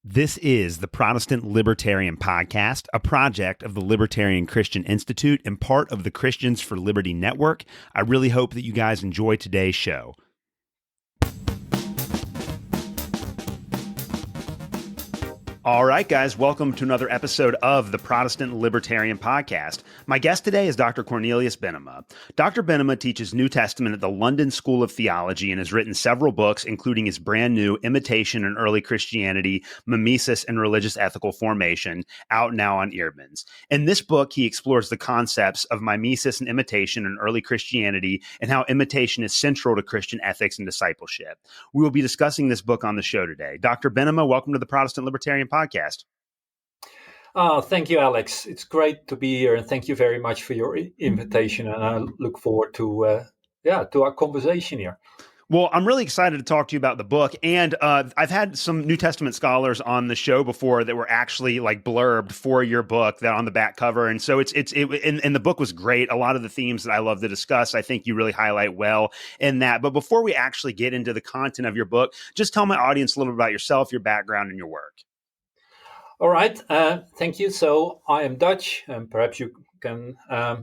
This is the Protestant Libertarian Podcast, a project of the Libertarian Christian Institute and part of the Christians for Liberty Network. I really hope that you guys enjoy today's show. All right, guys, welcome to another episode of the Protestant Libertarian Podcast. My guest today is Dr. Cornelis Bennema. Dr. Bennema teaches New Testament at the London School of Theology and has written several books, including his brand new Imitation and Early Christianity, Mimesis and Religious-Ethical Formation, out now on Eerdmans. In this book, he explores the concepts of mimesis and imitation in early Christianity and how imitation is central to Christian ethics and discipleship. We will be discussing this book on the show today. Dr. Bennema, welcome to the Protestant Libertarian Podcast. Thank you, Alex. It's great to be here, and thank you very much for your invitation. And I look forward to our conversation here. Well, I'm really excited to talk to you about the book, and I've had some New Testament scholars on the show before that were actually like blurbed for your book that on the back cover, and so and the book was great. A lot of the themes that I love to discuss, I think you really highlight well in that. But before we actually get into the content of your book, just tell my audience a little bit about yourself, your background, and your work. All right. Thank you. So I am Dutch, and perhaps you can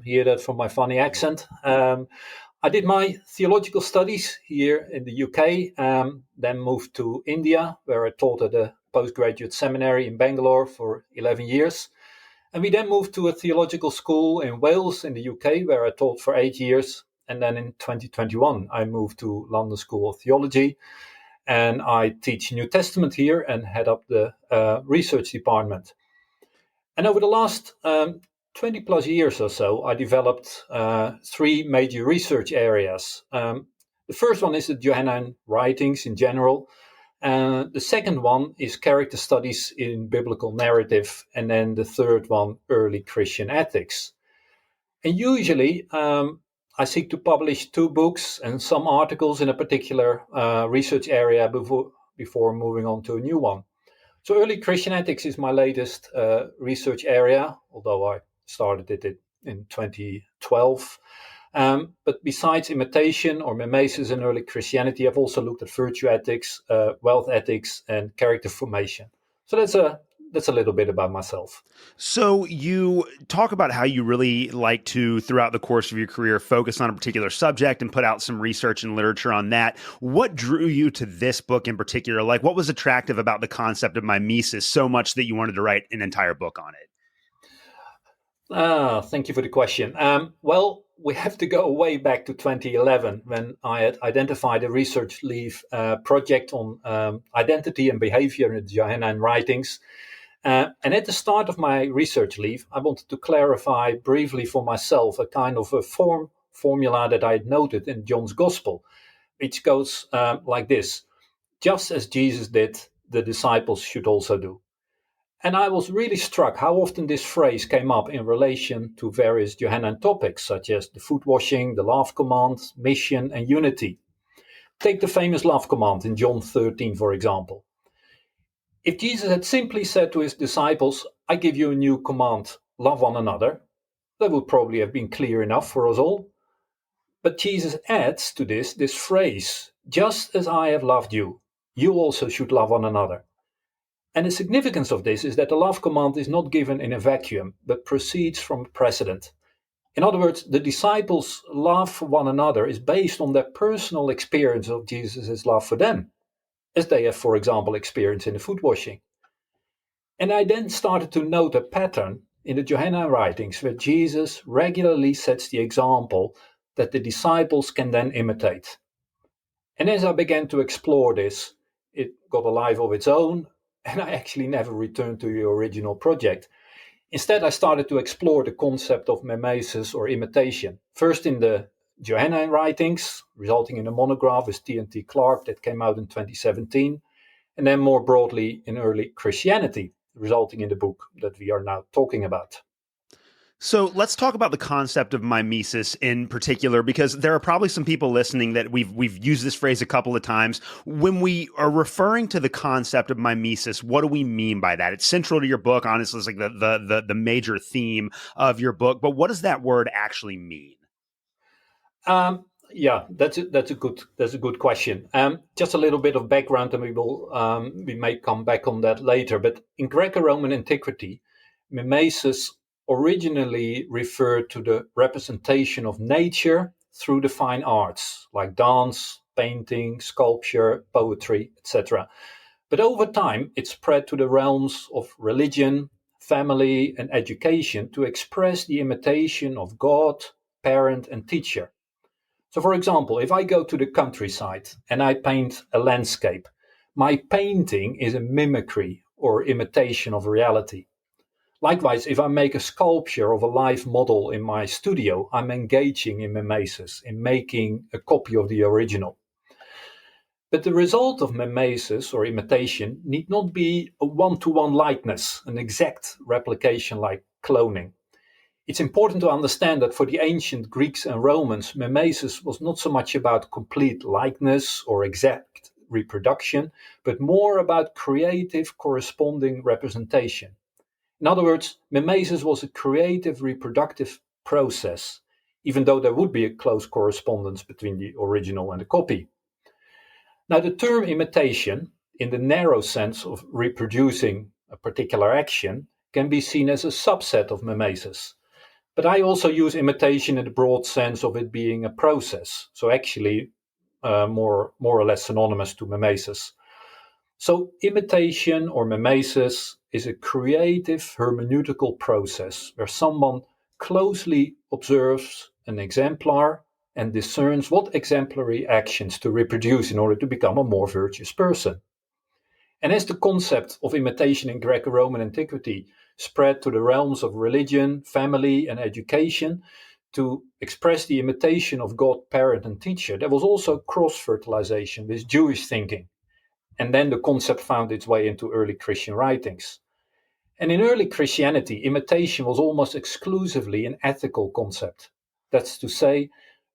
hear that from my funny accent. I did my theological studies here in the UK, then moved to India, where I taught at a postgraduate seminary in Bangalore for 11 years. And we then moved to a theological school in Wales in the UK, where I taught for 8 years. And then in 2021, I moved to London School of Theology. And I teach New Testament here and head up the research department. And over the last 20 plus years or so, I developed three major research areas. The first one is the Johannine writings in general. The second one is character studies in biblical narrative. And then the third one, early Christian ethics. And usually, I seek to publish 2 books and some articles in a particular research area before moving on to a new one. So early Christian ethics is my latest research area, although I started it in 2012. But besides imitation or mimesis and early Christianity, I've also looked at virtue ethics, wealth ethics, and character formation. So that's a little bit about myself. So you talk about how you really like to, throughout the course of your career, focus on a particular subject and put out some research and literature on that. What drew you to this book in particular? Like, what was attractive about the concept of mimesis so much that you wanted to write an entire book on it? Thank you for the question. Well, we have to go way back to 2011 when I had identified a research leave project on identity and behavior in the Johannine writings. And at the start of my research leave, I wanted to clarify briefly for myself a kind of a formula that I had noted in John's Gospel, which goes like this: just as Jesus did, the disciples should also do. And I was really struck how often this phrase came up in relation to various Johannine topics, such as the foot washing, the love command, mission, and unity. Take the famous love command in John 13, for example. If Jesus had simply said to his disciples, "I give you a new command, love one another," that would probably have been clear enough for us all. But Jesus adds to this phrase, "just as I have loved you, you also should love one another." And the significance of this is that the love command is not given in a vacuum, but proceeds from a precedent. In other words, the disciples' love for one another is based on their personal experience of Jesus' love for them, as they have, for example, experienced in the foot washing. And I then started to note a pattern in the Johannine writings where Jesus regularly sets the example that the disciples can then imitate. And as I began to explore this, it got a life of its own, and I actually never returned to the original project. Instead, I started to explore the concept of mimesis or imitation, first in the Johannine writings, resulting in a monograph with T&T Clark that came out in 2017, and then more broadly in early Christianity, resulting in the book that we are now talking about. So let's talk about the concept of mimesis in particular, because there are probably some people listening that we've used this phrase a couple of times. When we are referring to the concept of mimesis, what do we mean by that? It's central to your book. Honestly, it's like the major theme of your book. But what does that word actually mean? Yeah, that's a good question. Just a little bit of background, and we may come back on that later. But in Greco-Roman antiquity, mimesis originally referred to the representation of nature through the fine arts, like dance, painting, sculpture, poetry, etc. But over time, it spread to the realms of religion, family, and education to express the imitation of God, parent, and teacher. So, for example, if I go to the countryside and I paint a landscape, my painting is a mimicry or imitation of reality. Likewise, if I make a sculpture of a live model in my studio, I'm engaging in mimesis, in making a copy of the original. But the result of mimesis or imitation need not be a one-to-one likeness, an exact replication like cloning. It's important to understand that for the ancient Greeks and Romans, mimesis was not so much about complete likeness or exact reproduction, but more about creative corresponding representation. In other words, mimesis was a creative reproductive process, even though there would be a close correspondence between the original and the copy. Now, the term imitation, in the narrow sense of reproducing a particular action, can be seen as a subset of mimesis. But I also use imitation in the broad sense of it being a process, so actually more or less synonymous to mimesis. So imitation or mimesis is a creative hermeneutical process where someone closely observes an exemplar and discerns what exemplary actions to reproduce in order to become a more virtuous person. And as the concept of imitation in Greco-Roman antiquity spread to the realms of religion, family, and education to express the imitation of God, parent, and teacher, there was also cross-fertilization with Jewish thinking. And then the concept found its way into early Christian writings. And in early Christianity, imitation was almost exclusively an ethical concept. That's to say,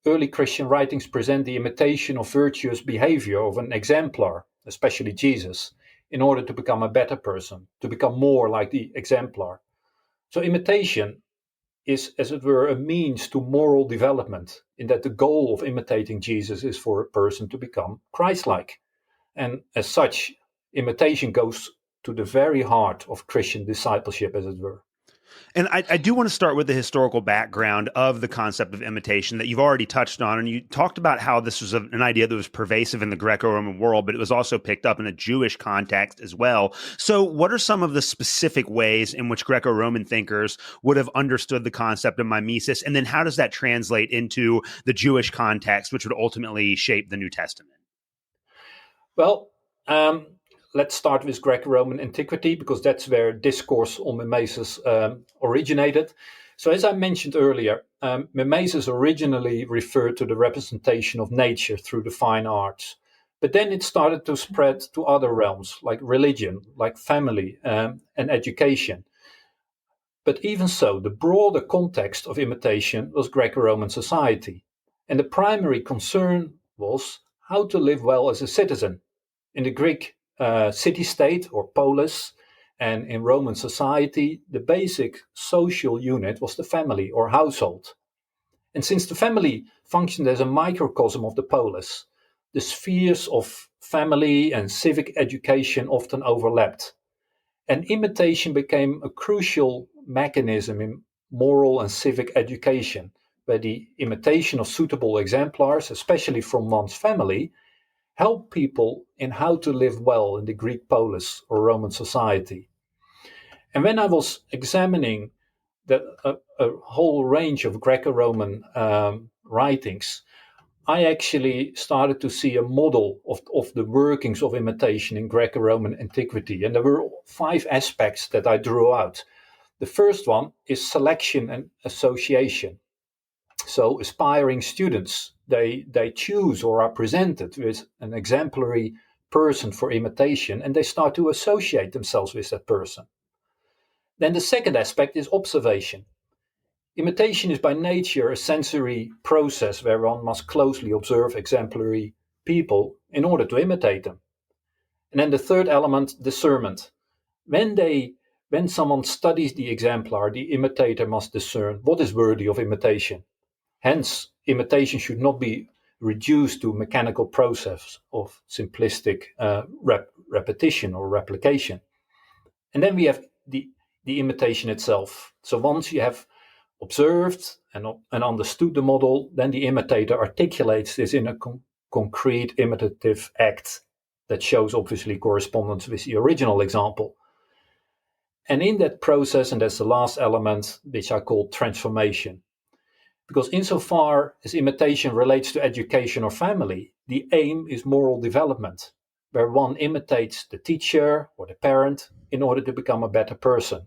early Christian writings present the imitation of virtuous behavior of an exemplar, especially Jesus, in order to become a better person, to become more like the exemplar. So imitation is, as it were, a means to moral development, in that the goal of imitating Jesus is for a person to become Christ-like. And as such, imitation goes to the very heart of Christian discipleship, as it were. And I do want to start with the historical background of the concept of imitation that you've already touched on. And you talked about how this was an idea that was pervasive in the Greco-Roman world, but it was also picked up in a Jewish context as well. So what are some of the specific ways in which Greco-Roman thinkers would have understood the concept of mimesis? And then how does that translate into the Jewish context, which would ultimately shape the New Testament? Well, let's start with Greco-Roman antiquity, because that's where discourse on mimesis originated. So as I mentioned earlier, mimesis originally referred to the representation of nature through the fine arts. But then it started to spread to other realms, like religion, like family, and education. But even so, the broader context of imitation was Greco-Roman society. And the primary concern was how to live well as a citizen. In the Greek city-state or polis, and in Roman society, the basic social unit was the family or household. And since the family functioned as a microcosm of the polis, the spheres of family and civic education often overlapped. And imitation became a crucial mechanism in moral and civic education, where the imitation of suitable exemplars, especially from one's family, help people in how to live well in the Greek polis or Roman society. And when I was examining a whole range of Greco-Roman writings, I actually started to see a model of the workings of imitation in Greco-Roman antiquity. And there were 5 aspects that I drew out. The first one is selection and association. So aspiring students, they choose or are presented with an exemplary person for imitation, and they start to associate themselves with that person. Then the second aspect is observation. Imitation is by nature a sensory process where one must closely observe exemplary people in order to imitate them. And then the third element, discernment. When someone studies the exemplar, the imitator must discern what is worthy of imitation. Hence, imitation should not be reduced to mechanical process of simplistic repetition or replication. And then we have the imitation itself. So once you have observed and understood the model, then the imitator articulates this in a concrete imitative act that shows obviously correspondence with the original example. And in that process, and that's the last element, which I call transformation. Because insofar as imitation relates to education or family, the aim is moral development, where one imitates the teacher or the parent in order to become a better person.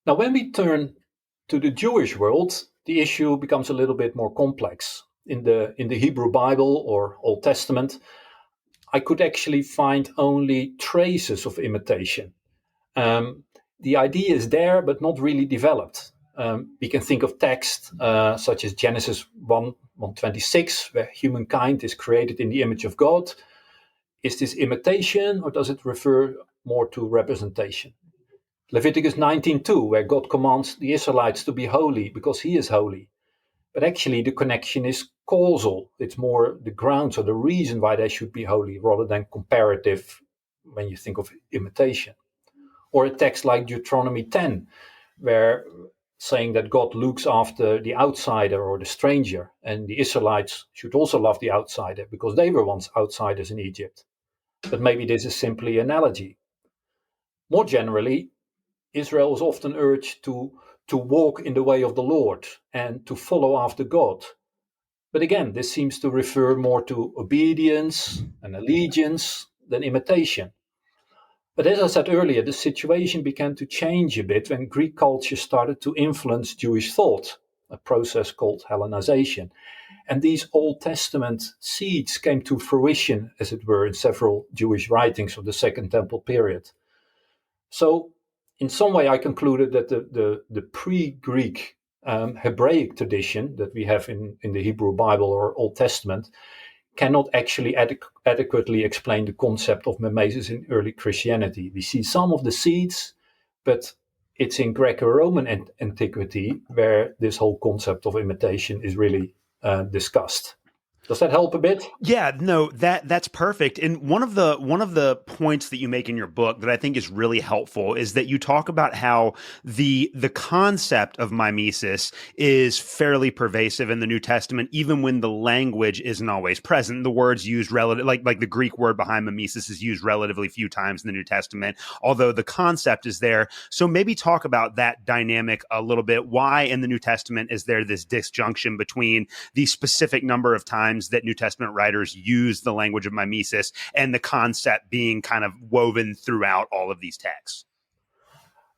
Now, when we turn to the Jewish world, the issue becomes a little bit more complex. In the Hebrew Bible or Old Testament, I could actually find only traces of imitation. The idea is there, but not really developed. We can think of texts such as Genesis 1:26, where humankind is created in the image of God. Is this imitation, or does it refer more to representation? Leviticus 19:2, where God commands the Israelites to be holy because he is holy. But actually the connection is causal. It's more the grounds or the reason why they should be holy rather than comparative when you think of imitation. Or a text like Deuteronomy 10, where saying that God looks after the outsider or the stranger, and the Israelites should also love the outsider because they were once outsiders in Egypt. But maybe this is simply analogy. More generally, Israel is often urged to walk in the way of the Lord and to follow after God. But again, this seems to refer more to obedience and allegiance than imitation. But as I said earlier, the situation began to change a bit when Greek culture started to influence Jewish thought, a process called Hellenization. And these Old Testament seeds came to fruition, as it were, in several Jewish writings of the Second Temple period. So in some way, I concluded that the pre-Greek Hebraic tradition that we have in the Hebrew Bible or Old Testament cannot actually adequately explain the concept of mimesis in early Christianity. We see some of the seeds, but it's in Greco-Roman antiquity where this whole concept of imitation is really discussed. Does that help a bit? Yeah, no, that's perfect. And one of the points that you make in your book that I think is really helpful is that you talk about how the concept of mimesis is fairly pervasive in the New Testament, even when the language isn't always present. The words used like the Greek word behind mimesis is used relatively few times in the New Testament, although the concept is there. So maybe talk about that dynamic a little bit. Why in the New Testament is there this disjunction between the specific number of times that New Testament writers use the language of mimesis and the concept being kind of woven throughout all of these texts?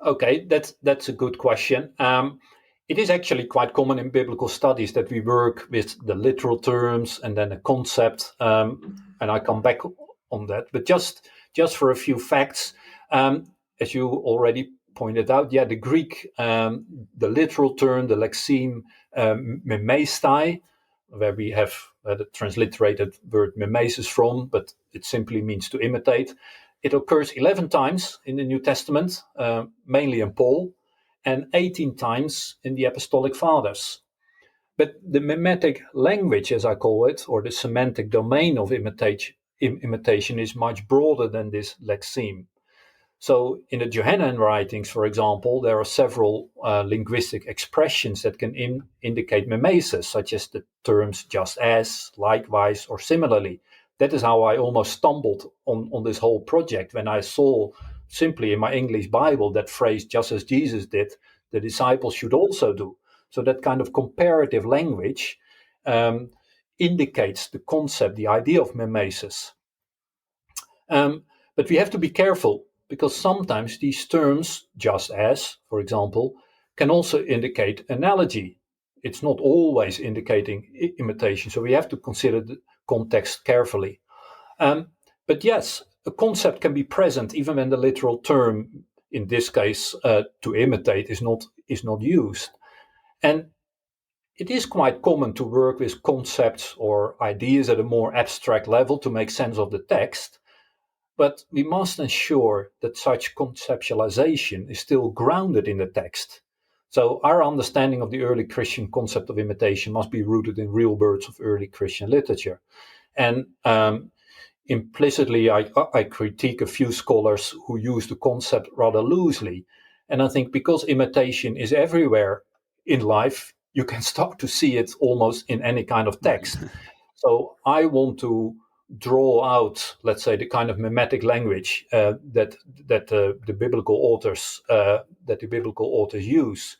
Okay, that's a good question. It is actually quite common in biblical studies that we work with the literal terms and then a concept, and I come back on that. But just for a few facts, as you already pointed out, the Greek, the literal term, the lexeme mimestai, where we have the transliterated word mimesis from, but it simply means to imitate. It occurs 11 times in the New Testament, mainly in Paul, and 18 times in the Apostolic Fathers. But the mimetic language, as I call it, or the semantic domain of imitation is much broader than this lexeme. So in the Johannine writings, for example, there are several linguistic expressions that can indicate mimesis, such as the terms just as, likewise, or similarly. That is how I almost stumbled on this whole project when I saw simply in my English Bible that phrase, just as Jesus did, the disciples should also do. So that kind of comparative language indicates the concept, the idea of mimesis. But we have to be careful, because sometimes these terms, just as, for example, can also indicate analogy. It's not always indicating imitation, so we have to consider the context carefully. But yes, a concept can be present even when the literal term, in this case, to imitate, is not used. And it is quite common to work with concepts or ideas at a more abstract level to make sense of the text. But we must ensure that such conceptualization is still grounded in the text. So our understanding of the early Christian concept of imitation must be rooted in real words of early Christian literature. And implicitly, I critique a few scholars who use the concept rather loosely. And I think because imitation is everywhere in life, you can start to see it almost in any kind of text. So I want to draw out, let's say, the kind of mimetic language that the biblical authors use.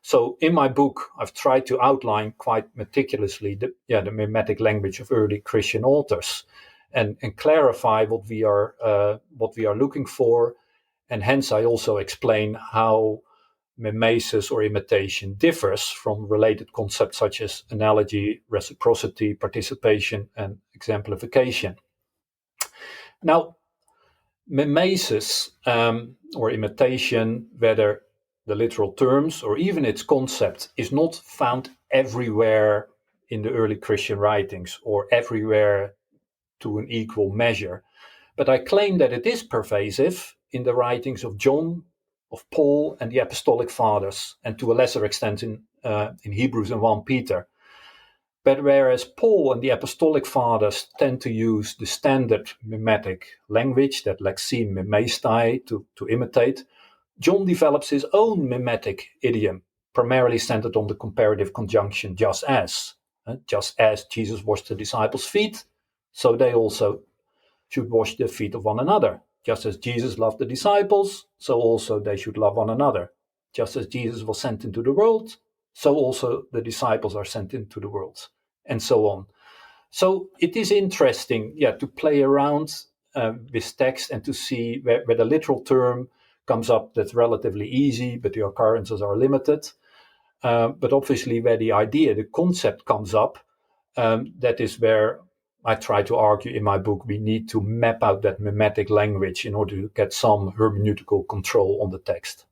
So in my book, I've tried to outline quite meticulously the mimetic language of early Christian authors, and clarify what we are looking for, and hence I also explain how mimesis or imitation differs from related concepts such as analogy, reciprocity, participation, and exemplification. Now, mimesis or imitation, whether the literal terms or even its concept, is not found everywhere in the early Christian writings or everywhere to an equal measure. But I claim that it is pervasive in the writings of John, of Paul, and the Apostolic Fathers, and to a lesser extent in Hebrews and 1 Peter. But whereas Paul and the Apostolic Fathers tend to use the standard mimetic language, that lexeme mimestai, to imitate, John develops his own mimetic idiom, primarily centered on the comparative conjunction just as. Just as Jesus washed the disciples' feet, so they also should wash the feet of one another. Just as Jesus loved the disciples, so also they should love one another. Just as Jesus was sent into the world, so also the disciples are sent into the world, and so on. So it is interesting, to play around with text and to see where the literal term comes up. That's relatively easy, but the occurrences are limited. But obviously where the idea, the concept comes up, that is where I try to argue in my book we need to map out that mimetic language in order to get some hermeneutical control on the text.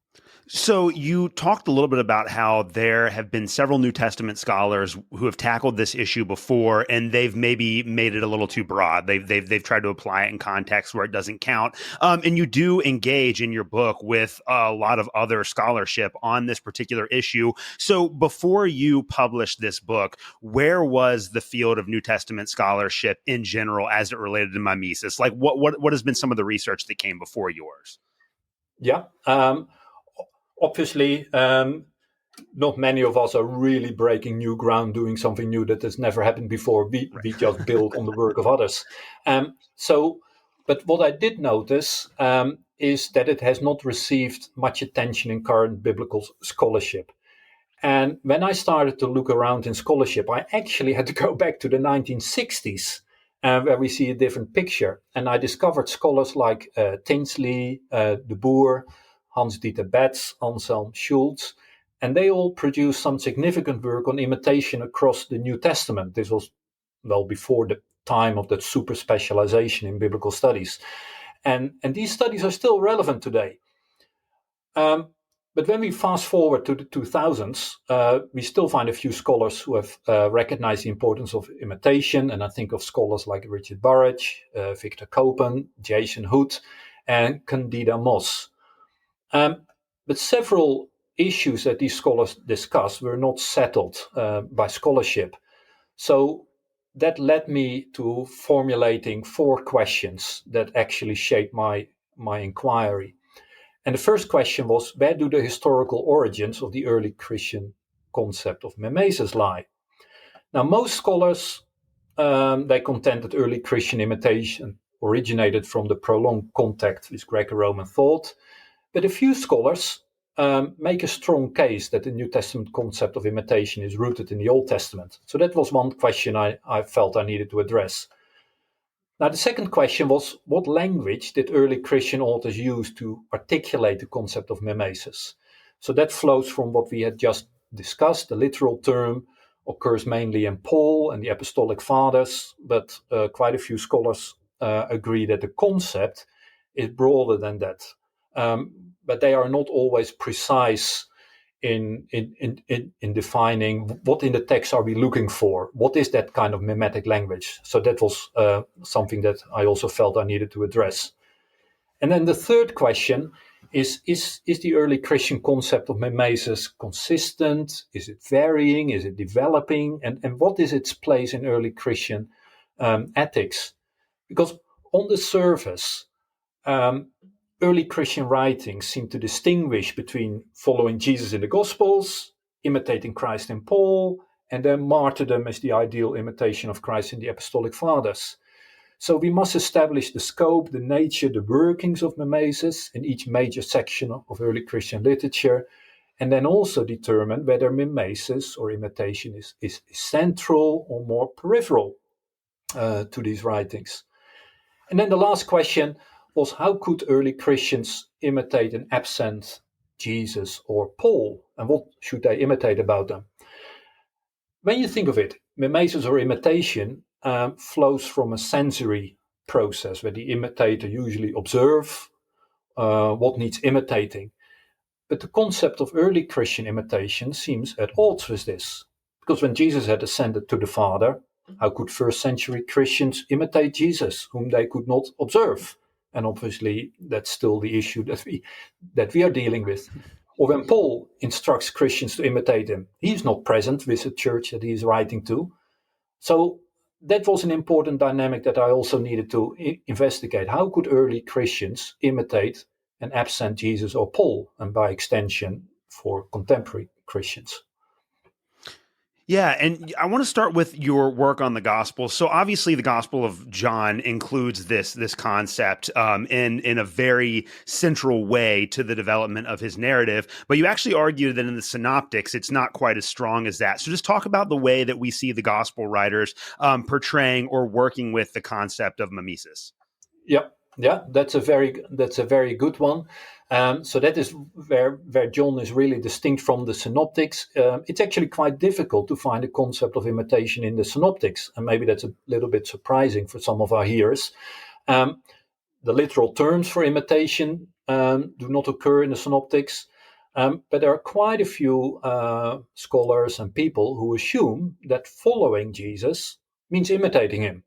So you talked a little bit about how there have been several New Testament scholars who have tackled this issue before, and they've maybe made it a little too broad. They've tried to apply it in context where it doesn't count. And you do engage in your book with a lot of other scholarship on this particular issue. So before you published this book, where was the field of New Testament scholarship in general as it related to mimesis? Like what has been some of the research that came before yours? Yeah. Obviously, not many of us are really breaking new ground, doing something new that has never happened before. We just build on the work of others. But what I did notice is that it has not received much attention in current biblical scholarship. And when I started to look around in scholarship, I actually had to go back to the 1960s, where we see a different picture. And I discovered scholars like Tinsley, De Boer, Hans-Dieter Betz, Anselm Schultz, and they all produced some significant work on imitation across the New Testament. This was, before the time of that super specialization in biblical studies. And these studies are still relevant today. But when we fast forward to the 2000s, we still find a few scholars who have recognized the importance of imitation. And I think of scholars like Richard Burridge, Victor Copen, Jason Hood, and Candida Moss. But several issues that these scholars discussed were not settled by scholarship. So that led me to formulating 4 questions that actually shaped my inquiry. And the first question was, where do the historical origins of the early Christian concept of mimesis lie? Now, most scholars, they contend that early Christian imitation originated from the prolonged contact with Greco-Roman thought. But a few scholars make a strong case that the New Testament concept of imitation is rooted in the Old Testament. So that was one question I felt I needed to address. Now, the second question was, what language did early Christian authors use to articulate the concept of mimesis? So that flows from what we had just discussed. The literal term occurs mainly in Paul and the Apostolic Fathers, but quite a few scholars agree that the concept is broader than that. But they are not always precise in defining what in the text are we looking for. What is that kind of mimetic language? So that was something that I also felt I needed to address. And then the third question Is the early Christian concept of mimesis consistent? Is it varying? Is it developing? And what is its place in early Christian ethics? Because on the surface, early Christian writings seem to distinguish between following Jesus in the Gospels, imitating Christ in Paul, and then martyrdom as the ideal imitation of Christ in the Apostolic Fathers. So we must establish the scope, the nature, the workings of mimesis in each major section of early Christian literature, and then also determine whether mimesis or imitation is central or more peripheral to these writings. And then the last question was, how could early Christians imitate an absent Jesus or Paul, and what should they imitate about them? When you think of it, mimesis or imitation flows from a sensory process where the imitator usually observes what needs imitating. But the concept of early Christian imitation seems at odds with this, because when Jesus had ascended to the Father, how could first century Christians imitate Jesus, whom they could not observe? And obviously, that's still the issue that we are dealing with. Or when Paul instructs Christians to imitate him, he's not present with the church that he is writing to. So that was an important dynamic that I also needed to investigate. How could early Christians imitate an absent Jesus or Paul, and by extension for contemporary Christians? Yeah, and I want to start with your work on the gospel. So obviously, the Gospel of John includes this concept in a very central way to the development of his narrative. But you actually argue that in the Synoptics, it's not quite as strong as that. So just talk about the way that we see the gospel writers portraying or working with the concept of mimesis. Yeah, that's a very good one. So that is where John is really distinct from the Synoptics. It's actually quite difficult to find a concept of imitation in the Synoptics, and maybe that's a little bit surprising for some of our hearers. The literal terms for imitation do not occur in the Synoptics, but there are quite a few scholars and people who assume that following Jesus means imitating him.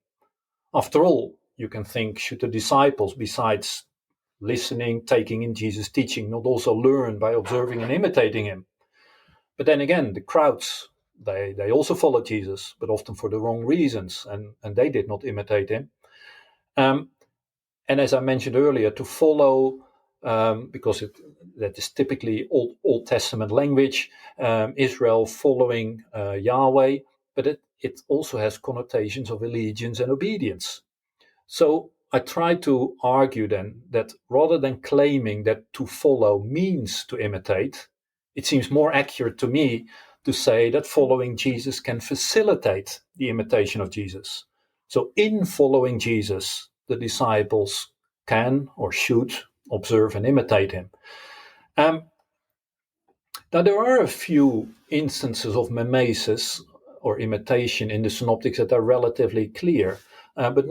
After all, you can think, should the disciples, besides listening, taking in Jesus' teaching, not also learn by observing and imitating him? But then again, the crowds, they also followed Jesus, but often for the wrong reasons, and they did not imitate him. And as I mentioned earlier, to follow, because that is typically Old Testament language, Israel following Yahweh, but it also has connotations of allegiance and obedience. So I try to argue then that rather than claiming that to follow means to imitate, it seems more accurate to me to say that following Jesus can facilitate the imitation of Jesus. So in following Jesus, the disciples can or should observe and imitate him. Now, there are a few instances of mimesis or imitation in the Synoptics that are relatively clear, but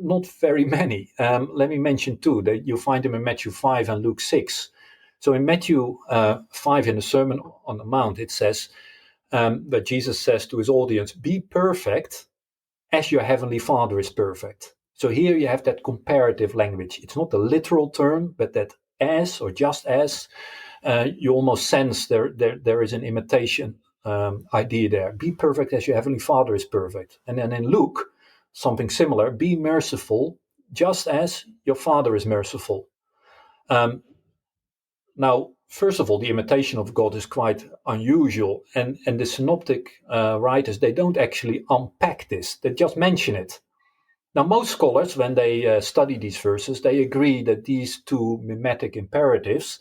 not very many. Let me mention two. That you find them in Matthew 5 and Luke 6. So in Matthew 5, in the Sermon on the Mount, it says that Jesus says to his audience, "Be perfect as your heavenly Father is perfect." So here you have that comparative language. It's not a literal term, but that as or just as, you almost sense there is an imitation idea there. Be perfect as your heavenly Father is perfect. And then in Luke, something similar, be merciful just as your Father is merciful. Now, first of all, the imitation of God is quite unusual, and the Synoptic writers, they don't actually unpack this, they just mention it. Now, most scholars, when they study these verses, they agree that these two mimetic imperatives,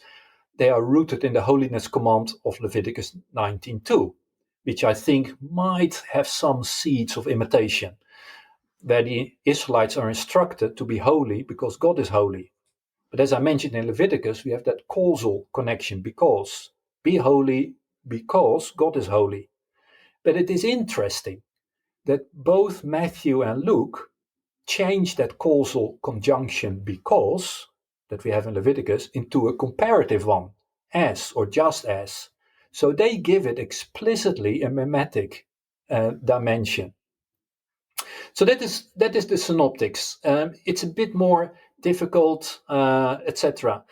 they are rooted in the holiness command of Leviticus 19:2, which I think might have some seeds of imitation, where the Israelites are instructed to be holy because God is holy. But as I mentioned in Leviticus, we have that causal connection, because. Be holy because God is holy. But it is interesting that both Matthew and Luke change that causal conjunction because that we have in Leviticus into a comparative one, as or just as. So they give it explicitly a mimetic dimension. So that is the Synoptics. It's a bit more difficult, etc.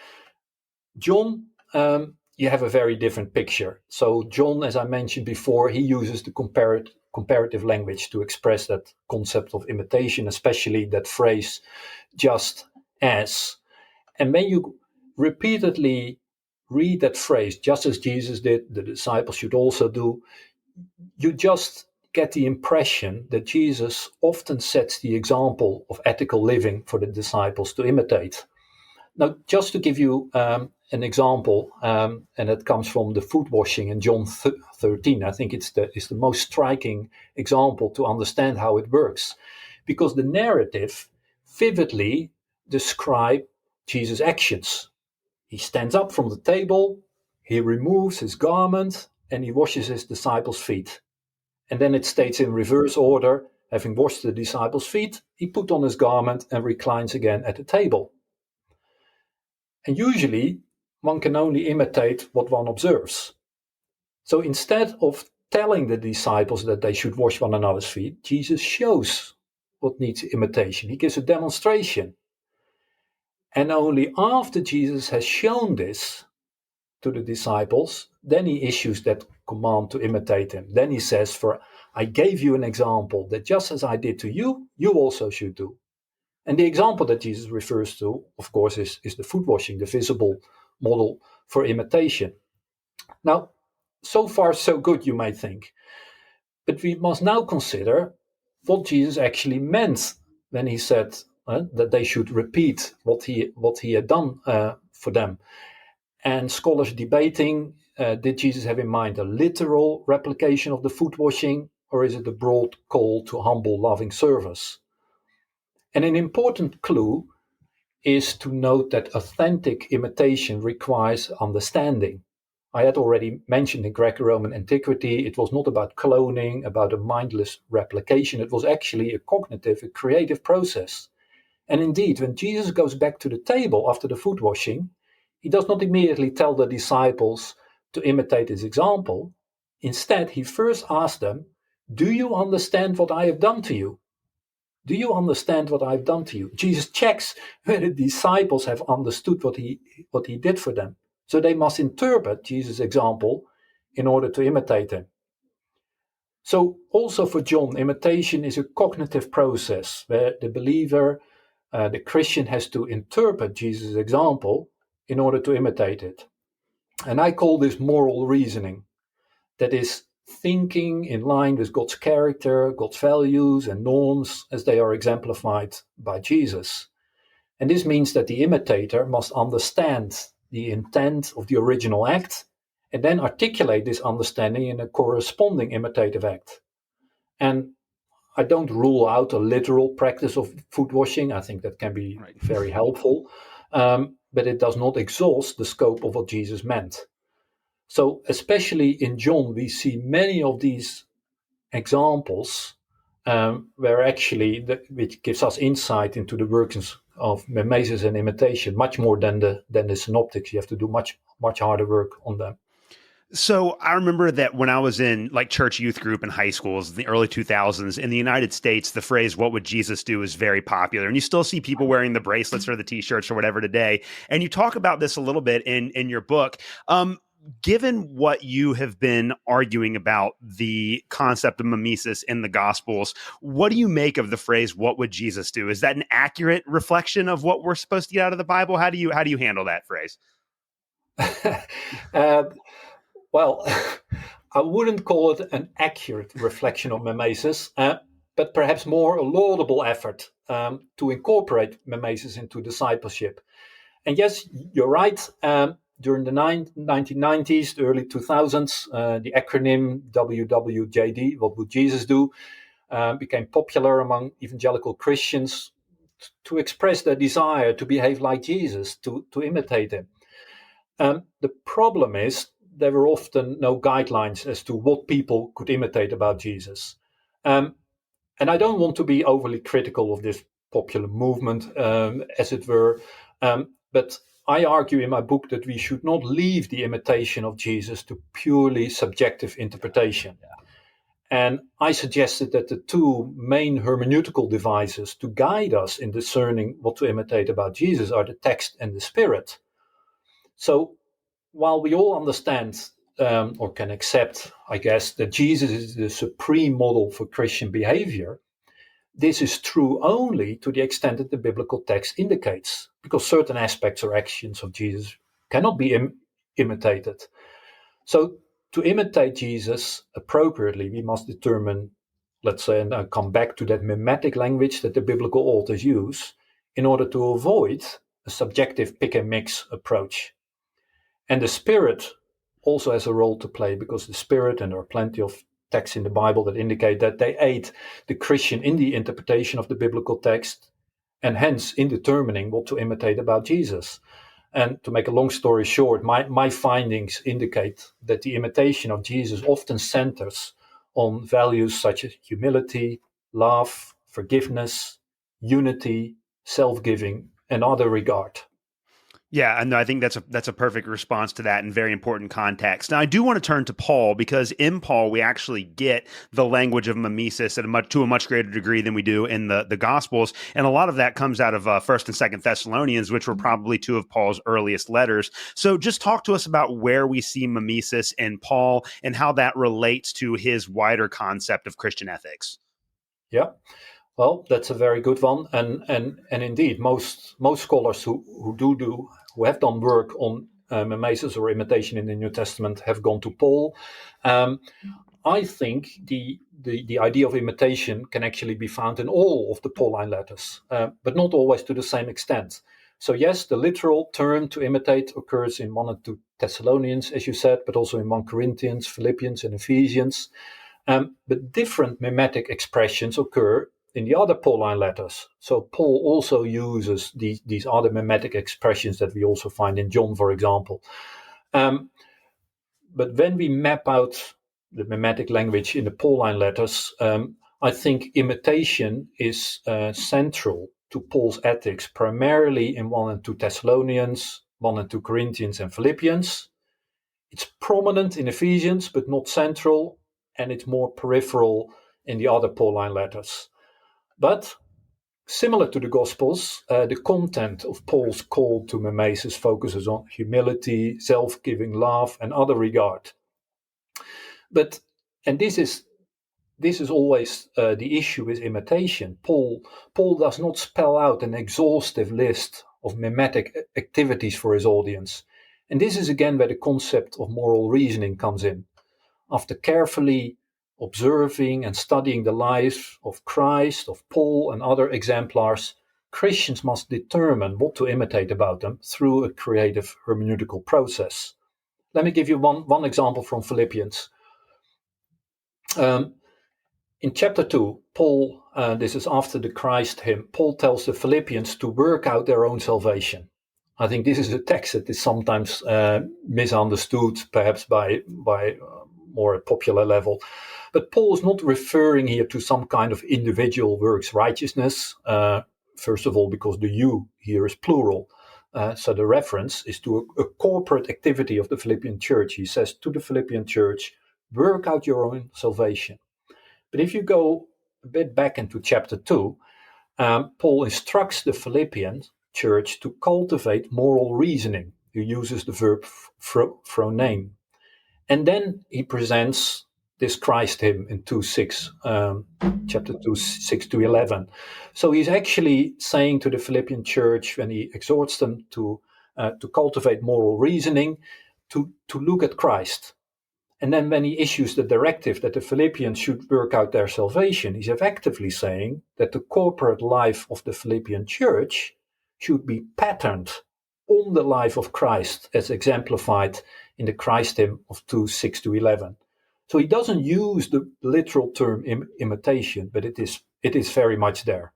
John, you have a very different picture. So John, as I mentioned before, he uses the comparative language to express that concept of imitation, especially that phrase, just as. And when you repeatedly read that phrase, just as Jesus did, the disciples should also do, you just get the impression that Jesus often sets the example of ethical living for the disciples to imitate. Now, just to give you an example, and it comes from the foot washing in John 13, I think it's the most striking example to understand how it works, because the narrative vividly describes Jesus' actions. He stands up from the table, he removes his garment, and he washes his disciples' feet. And then it states in reverse order, having washed the disciples' feet, he put on his garment and reclines again at the table. And usually, one can only imitate what one observes. So instead of telling the disciples that they should wash one another's feet, Jesus shows what needs imitation. He gives a demonstration. And only after Jesus has shown this to the disciples, then he issues that command to imitate him. Then he says, "For I gave you an example that just as I did to you, you also should do." And the example that Jesus refers to, of course, is the foot washing, the visible model for imitation. Now, so far so good, you might think. But we must now consider what Jesus actually meant when he said that they should repeat what he had done for them. And scholars debating, did Jesus have in mind a literal replication of the foot washing, or is it a broad call to humble, loving service? And an important clue is to note that authentic imitation requires understanding. I had already mentioned in Greco-Roman antiquity, it was not about cloning, about a mindless replication. It was actually a cognitive, a creative process. And indeed, when Jesus goes back to the table after the foot washing, he does not immediately tell the disciples to imitate his example. Instead, he first asks them, "Do you understand what I have done to you? Do you understand what I've done to you?" Jesus checks whether the disciples have understood what he did for them. So they must interpret Jesus' example in order to imitate him. So also for John, imitation is a cognitive process where the believer, the Christian, has to interpret Jesus' example in order to imitate it. And I call this moral reasoning. That is thinking in line with God's character, God's values and norms as they are exemplified by Jesus. And this means that the imitator must understand the intent of the original act and then articulate this understanding in a corresponding imitative act. And I don't rule out a literal practice of foot washing. I think that can be very helpful, but it does not exhaust the scope of what Jesus meant. So especially in John, we see many of these examples where actually, which gives us insight into the workings of mimesis and imitation, much more than the synoptics. You have to do much harder work on them. So I remember that when I was in like church youth group in high schools in the early 2000s in the United States, the phrase, "What would Jesus do?" is very popular. And you still see people wearing the bracelets or the t-shirts or whatever today. And you talk about this a little bit in your book. Given what you have been arguing about the concept of mimesis in the Gospels, what do you make of the phrase, "What would Jesus do?" Is that an accurate reflection of what we're supposed to get out of the Bible? How do you handle that phrase? Well, I wouldn't call it an accurate reflection of mimesis, but perhaps more a laudable effort to incorporate mimesis into discipleship. And yes, you're right. During the 1990s, the early 2000s, the acronym WWJD, "What would Jesus do?" became popular among evangelical Christians to express their desire to behave like Jesus, to imitate him. The problem is there were often no guidelines as to what people could imitate about Jesus. And I don't want to be overly critical of this popular movement, as it were, but I argue in my book that we should not leave the imitation of Jesus to purely subjective interpretation. And I suggested that the two main hermeneutical devices to guide us in discerning what to imitate about Jesus are the text and the spirit. So while we all understand or can accept, I guess, that Jesus is the supreme model for Christian behavior, this is true only to the extent that the biblical text indicates, because certain aspects or actions of Jesus cannot be imitated. So to imitate Jesus appropriately, we must determine, let's say, and I'll come back to that mimetic language that the biblical authors use in order to avoid a subjective pick and mix approach. And the Spirit also has a role to play, because the Spirit, and there are plenty of texts in the Bible that indicate that they aid the Christian in the interpretation of the biblical text, and hence in determining what to imitate about Jesus. And to make a long story short, my findings indicate that the imitation of Jesus often centers on values such as humility, love, forgiveness, unity, self-giving, and other regard. Yeah, and I think that's a perfect response to that and very important context. Now, I do want to turn to Paul, because in Paul we actually get the language of mimesis to a much greater degree than we do in the Gospels, and a lot of that comes out of First and Second Thessalonians, which were probably two of Paul's earliest letters. So, just talk to us about where we see mimesis in Paul and how that relates to his wider concept of Christian ethics. Yeah. Well, that's a very good one, and indeed, most scholars who have done work on mimesis or imitation in the New Testament have gone to Paul. I think the idea of imitation can actually be found in all of the Pauline letters, but not always to the same extent. So yes, the literal term to imitate occurs in 1 and 2 Thessalonians, as you said, but also in 1 Corinthians, Philippians, and Ephesians. But different mimetic expressions occur in the other Pauline letters. So Paul also uses these other mimetic expressions that we also find in John, for example. But when we map out the mimetic language in the Pauline letters, I think imitation is central to Paul's ethics, primarily in 1 and 2 Thessalonians, 1 and 2 Corinthians, and Philippians. It's prominent in Ephesians, but not central, and it's more peripheral in the other Pauline letters. But similar to the Gospels, the content of Paul's call to mimesis focuses on humility, self-giving love, and other regard. And this is always the issue with imitation. Paul does not spell out an exhaustive list of mimetic activities for his audience. And this is again where the concept of moral reasoning comes in. After carefully observing and studying the lives of Christ, of Paul, and other exemplars, Christians must determine what to imitate about them through a creative hermeneutical process. Let me give you one example from Philippians. In chapter 2, Paul, this is after the Christ hymn, Paul tells the Philippians to work out their own salvation. I think this is a text that is sometimes misunderstood, perhaps by more popular level. But Paul is not referring here to some kind of individual works righteousness, first of all, because the you here is plural. So the reference is to a corporate activity of the Philippian church. He says to the Philippian church, work out your own salvation. But if you go a bit back into chapter 2, Paul instructs the Philippian church to cultivate moral reasoning. He uses the verb phroname. And then he presents this Christ hymn in chapter 2, 6 to 11. So he's actually saying to the Philippian church, when he exhorts them to cultivate moral reasoning, to look at Christ. And then when he issues the directive that the Philippians should work out their salvation, he's effectively saying that the corporate life of the Philippian church should be patterned on the life of Christ as exemplified in the Christ hymn of 2, 6 to 11. So he doesn't use the literal term imitation, but it is very much there.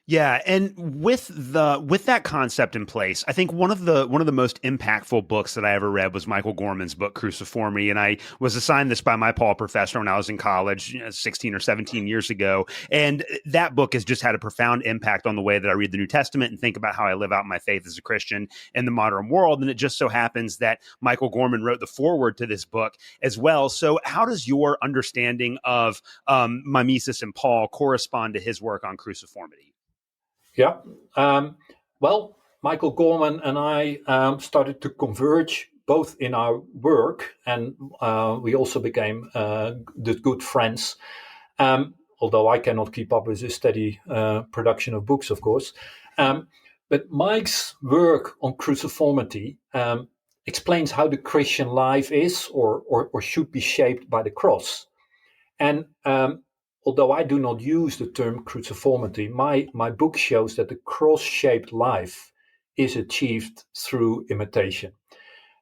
Yeah, and with that concept in place, I think one of the most impactful books that I ever read was Michael Gorman's book Cruciformity, and I was assigned this by my Paul professor when I was in college, 16 or 17 years ago, and that book has just had a profound impact on the way that I read the New Testament and think about how I live out my faith as a Christian in the modern world. And it just so happens that Michael Gorman wrote the foreword to this book as well. So how does your understanding of mimesis and Paul correspond to his work on cruciformity? Yeah. Well, Michael Gorman and I started to converge both in our work, and we also became the good friends. Although I cannot keep up with his steady production of books, of course. But Mike's work on cruciformity explains how the Christian life is or should be shaped by the cross. And although I do not use the term cruciformity, my book shows that the cross-shaped life is achieved through imitation.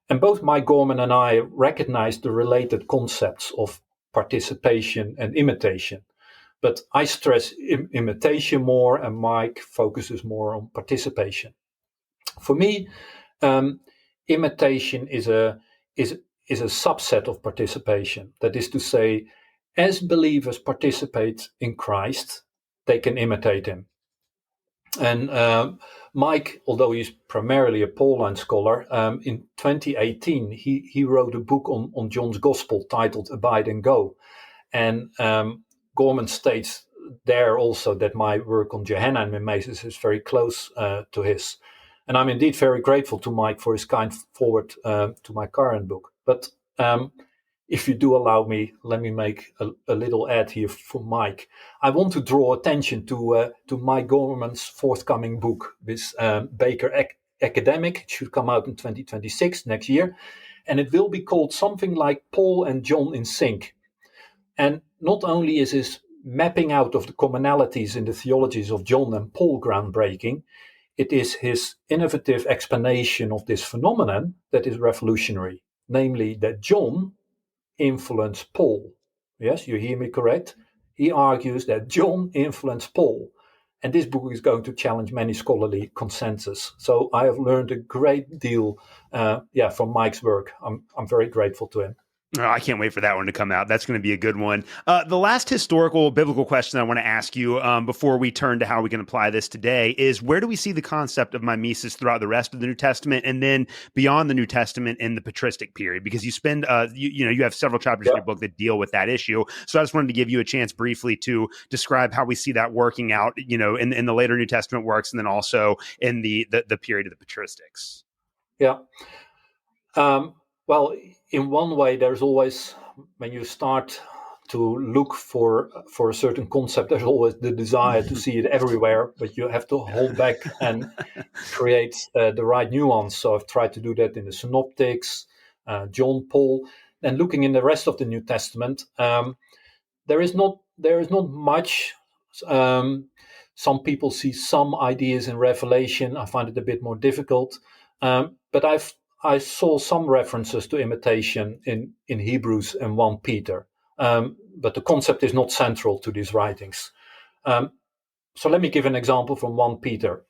And both Mike Gorman and I recognize the related concepts of participation and imitation. But I stress imitation more, and Mike focuses more on participation. For me, imitation is a subset of participation. That is to say, as believers participate in Christ, they can imitate him. And Mike, although he's primarily a Pauline scholar, in 2018 he wrote a book on John's Gospel titled "Abide and Go," and Gorman states there also that my work on Gehenna and Mimesis is very close to his. And I'm indeed very grateful to Mike for his kind forward to my current book. But if you do allow me, let me make a little ad here for Mike. I want to draw attention to Mike Gorman's forthcoming book with Baker Academic. It should come out in 2026, next year. And it will be called something like Paul and John in Sync. And not only is his mapping out of the commonalities in the theologies of John and Paul groundbreaking, it is his innovative explanation of this phenomenon that is revolutionary, namely that John influenced Paul. Yes, you hear me correct? He argues that John influenced Paul. And this book is going to challenge many scholarly consensus. So I have learned a great deal from Mike's work. I'm very grateful to him. Oh, I can't wait for that one to come out. That's going to be a good one. The last historical biblical question I want to ask you before we turn to how we can apply this today is, where do we see the concept of mimesis throughout the rest of the New Testament, and then beyond the New Testament in the patristic period? Because you spend, you have several chapters in your book that deal with that issue. So I just wanted to give you a chance briefly to describe how we see that working out, in the later New Testament works, and then also in the period of the patristics. Yeah. Well, in one way, there's always, when you start to look for a certain concept, there's always the desire to see it everywhere, but you have to hold back and create the right nuance. So I've tried to do that in the Synoptics, John, Paul, and looking in the rest of the New Testament. There is not much. Some people see some ideas in Revelation. I find it a bit more difficult, but I saw some references to imitation in Hebrews and 1 Peter, but the concept is not central to these writings. So let me give an example from 1 Peter.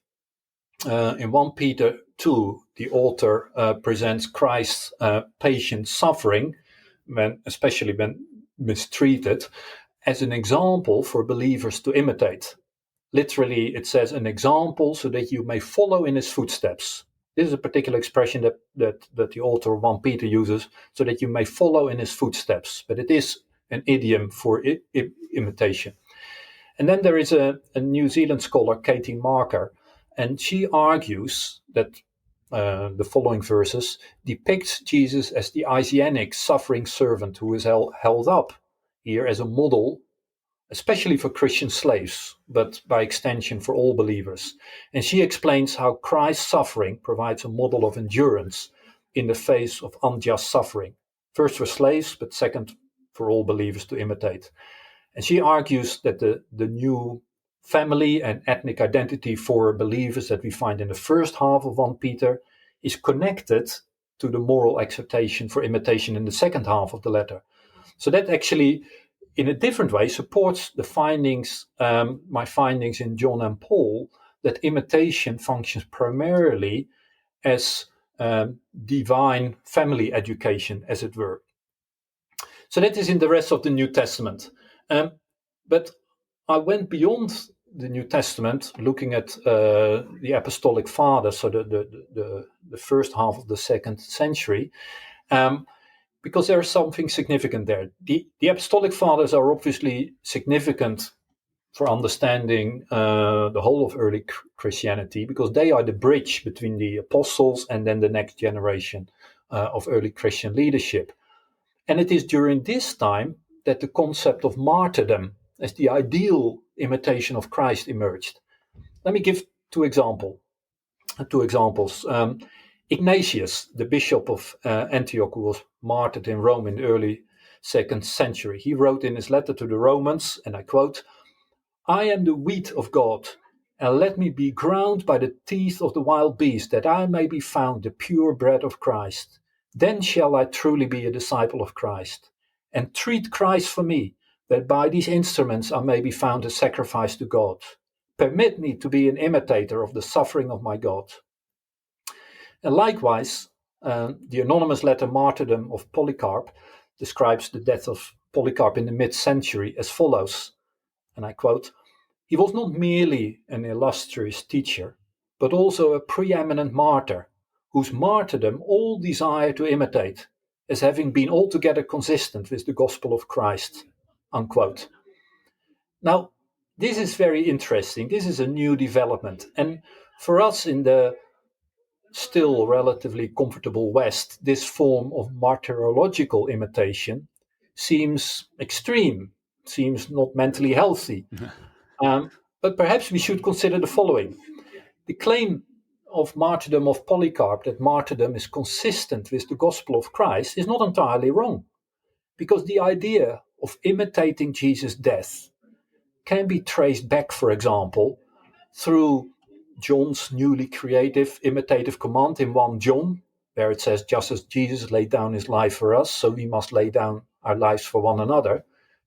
In 1 Peter 2, the author presents Christ's patient suffering, especially when mistreated, as an example for believers to imitate. Literally, it says an example so that you may follow in his footsteps. This is a particular expression that the author of 1 Peter uses, so that you may follow in his footsteps. But it is an idiom for imitation. And then there is a New Zealand scholar, Katie Marker, and she argues that the following verses depicts Jesus as the Isaianic suffering servant who is held up here as a model, especially for Christian slaves, but by extension for all believers. And she explains how Christ's suffering provides a model of endurance in the face of unjust suffering. First for slaves, but second for all believers to imitate. And she argues that the new family and ethnic identity for believers that we find in the first half of 1 Peter is connected to the moral exhortation for imitation in the second half of the letter. So that actually, in a different way, supports the findings, my findings in John and Paul, that imitation functions primarily as divine family education, as it were. So that is in the rest of the New Testament. But I went beyond the New Testament, looking at the Apostolic Fathers, so the first half of the 2nd century, because there is something significant there. The Apostolic Fathers are obviously significant for understanding the whole of early Christianity, because they are the bridge between the apostles and then the next generation of early Christian leadership. And it is during this time that the concept of martyrdom as the ideal imitation of Christ emerged. Let me give two examples. Ignatius, the bishop of Antioch, who was martyred in Rome in the early 2nd century, he wrote in his letter to the Romans, and I quote, "I am the wheat of God, and let me be ground by the teeth of the wild beast, that I may be found the pure bread of Christ. Then shall I truly be a disciple of Christ. Entreat Christ for me, that by these instruments I may be found a sacrifice to God. Permit me to be an imitator of the suffering of my God." And likewise, the anonymous letter Martyrdom of Polycarp describes the death of Polycarp in the mid-century as follows, and I quote, "He was not merely an illustrious teacher, but also a preeminent martyr, whose martyrdom all desire to imitate, as having been altogether consistent with the gospel of Christ." Unquote. Now, this is very interesting. This is a new development. And for us in the still relatively comfortable West, this form of martyrological imitation seems extreme, seems not mentally healthy. But perhaps we should consider the following. The claim of martyrdom of Polycarp, that martyrdom is consistent with the gospel of Christ, is not entirely wrong, because the idea of imitating Jesus' death can be traced back, for example, through John's newly creative imitative command in 1 John, where it says, "Just as Jesus laid down his life for us, so we must lay down our lives for one another,"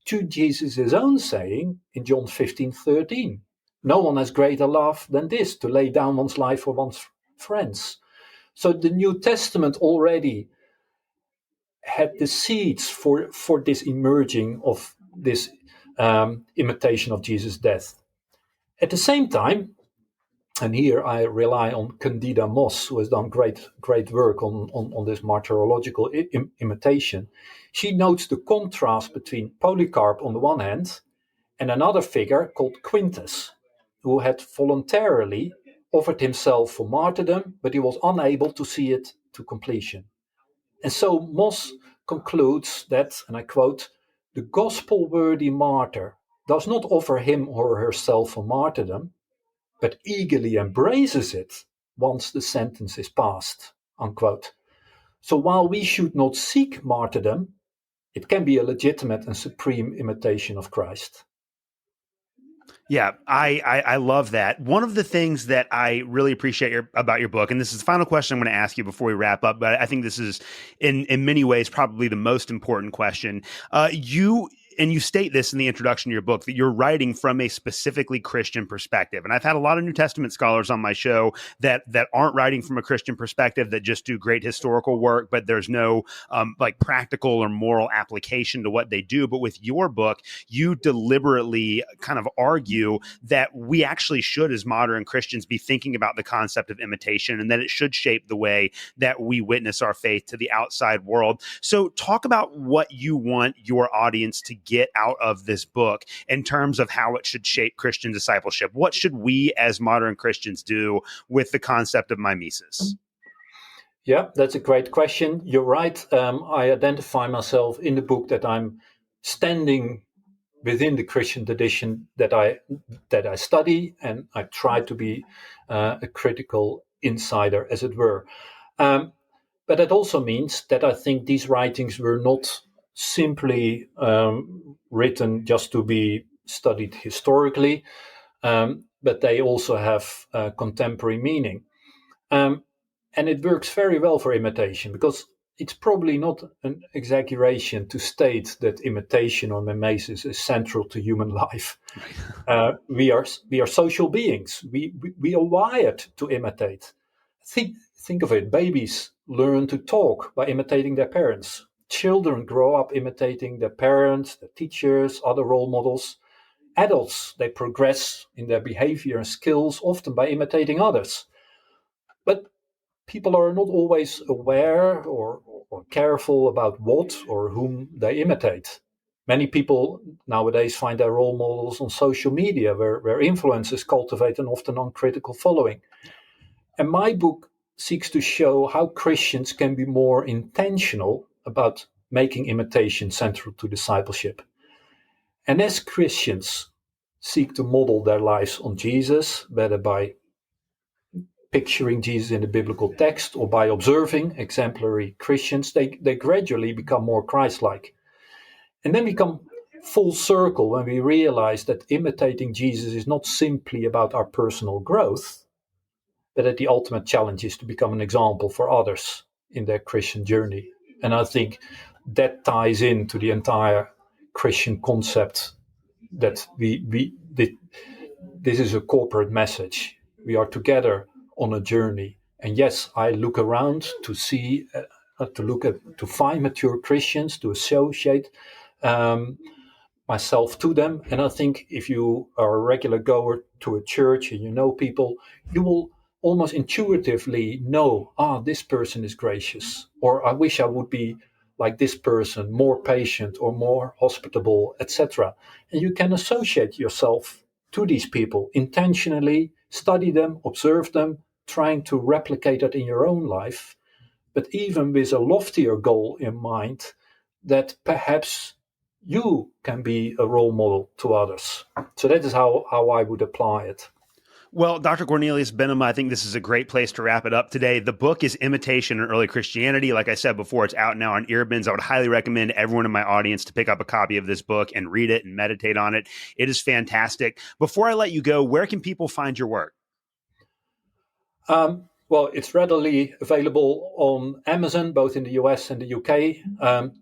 to Jesus' own saying in John 15:13, "No one has greater love than this, to lay down one's life for one's friends." So the New Testament already had the seeds for this emerging of this imitation of Jesus' death. At the same time, and here I rely on Candida Moss, who has done great work on this martyrological imitation. She notes the contrast between Polycarp on the one hand and another figure called Quintus, who had voluntarily offered himself for martyrdom, but he was unable to see it to completion. And so Moss concludes that, and I quote, "The gospel-worthy martyr does not offer him or herself for martyrdom, but eagerly embraces it once the sentence is passed." Unquote. So while we should not seek martyrdom, it can be a legitimate and supreme imitation of Christ. Yeah, I love that. One of the things that I really appreciate about your book, and this is the final question I'm going to ask you before we wrap up, but I think this is in many ways probably the most important question. You state this in the introduction to your book, that you're writing from a specifically Christian perspective. And I've had a lot of New Testament scholars on my show that aren't writing from a Christian perspective, that just do great historical work, but there's no like practical or moral application to what they do. But with your book, you deliberately kind of argue that we actually should, as modern Christians, be thinking about the concept of imitation, and that it should shape the way that we witness our faith to the outside world. So talk about what you want your audience to get out of this book in terms of how it should shape Christian discipleship. What should we as modern Christians do with the concept of mimesis? Yeah, that's a great question. You're right. I identify myself in the book that I'm standing within the Christian tradition that I study, and I try to be a critical insider, as it were. But that also means that I think these writings were not simply written just to be studied historically, but they also have contemporary meaning. And it works very well for imitation, because it's probably not an exaggeration to state that imitation or mimesis is central to human life. We are social beings. We are wired to imitate. Think of it. Babies learn to talk by imitating their parents. Children grow up imitating their parents, their teachers, other role models. Adults, they progress in their behavior and skills, often by imitating others. But people are not always aware or careful about what or whom they imitate. Many people nowadays find their role models on social media, where influencers cultivate an often uncritical following. And my book seeks to show how Christians can be more intentional about making imitation central to discipleship. And as Christians seek to model their lives on Jesus, whether by picturing Jesus in the biblical text or by observing exemplary Christians, they gradually become more Christ-like. And then we come full circle when we realize that imitating Jesus is not simply about our personal growth, but that the ultimate challenge is to become an example for others in their Christian journey. And I think that ties into the entire Christian concept that this is a corporate message. We are together on a journey. And yes, I look around to see, to find mature Christians, to associate myself to them. And I think if you are a regular goer to a church and you know people, you will almost intuitively know, this person is gracious, or I wish I would be like this person, more patient or more hospitable, etc. And you can associate yourself to these people intentionally, study them, observe them, trying to replicate that in your own life, but even with a loftier goal in mind, that perhaps you can be a role model to others. So that is how I would apply it. Well, Dr. Cornelis Bennema, I think this is a great place to wrap it up today. The book is Imitation in Early Christianity. Like I said before, it's out now on Eerdmans. I would highly recommend everyone in my audience to pick up a copy of this book and read it and meditate on it. It is fantastic. Before I let you go, where can people find your work? Well, it's readily available on Amazon, both in the US and the UK.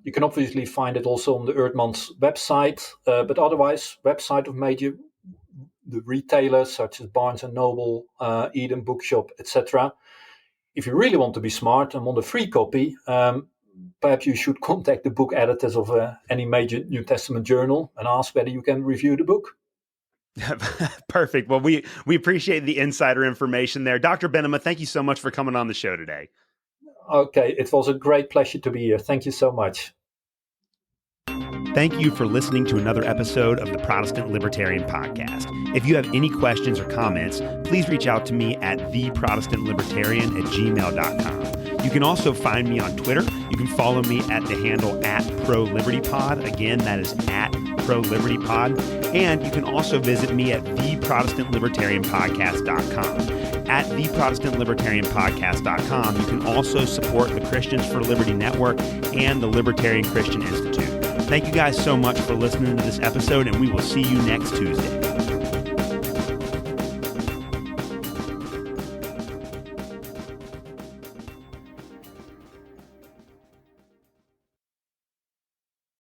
You can obviously find it also on the Eerdmans website, but otherwise, website of major the retailers such as Barnes & Noble, Eden Bookshop, etc. If you really want to be smart and want a free copy, perhaps you should contact the book editors of any major New Testament journal and ask whether you can review the book. Perfect. Well, we appreciate the insider information there. Dr. Bennema, thank you so much for coming on the show today. Okay, it was a great pleasure to be here. Thank you so much. Thank you for listening to another episode of the Protestant Libertarian Podcast. If you have any questions or comments, please reach out to me at theprotestantlibertarian@gmail.com. You can also find me on Twitter. You can follow me at the handle @ProLibertyPod. Again, that is @ProLibertyPod. And you can also visit me at theprotestantlibertarianpodcast.com. At theprotestantlibertarianpodcast.com, you can also support the Christians for Liberty Network and the Libertarian Christian Institute. Thank you guys so much for listening to this episode, and we will see you next Tuesday.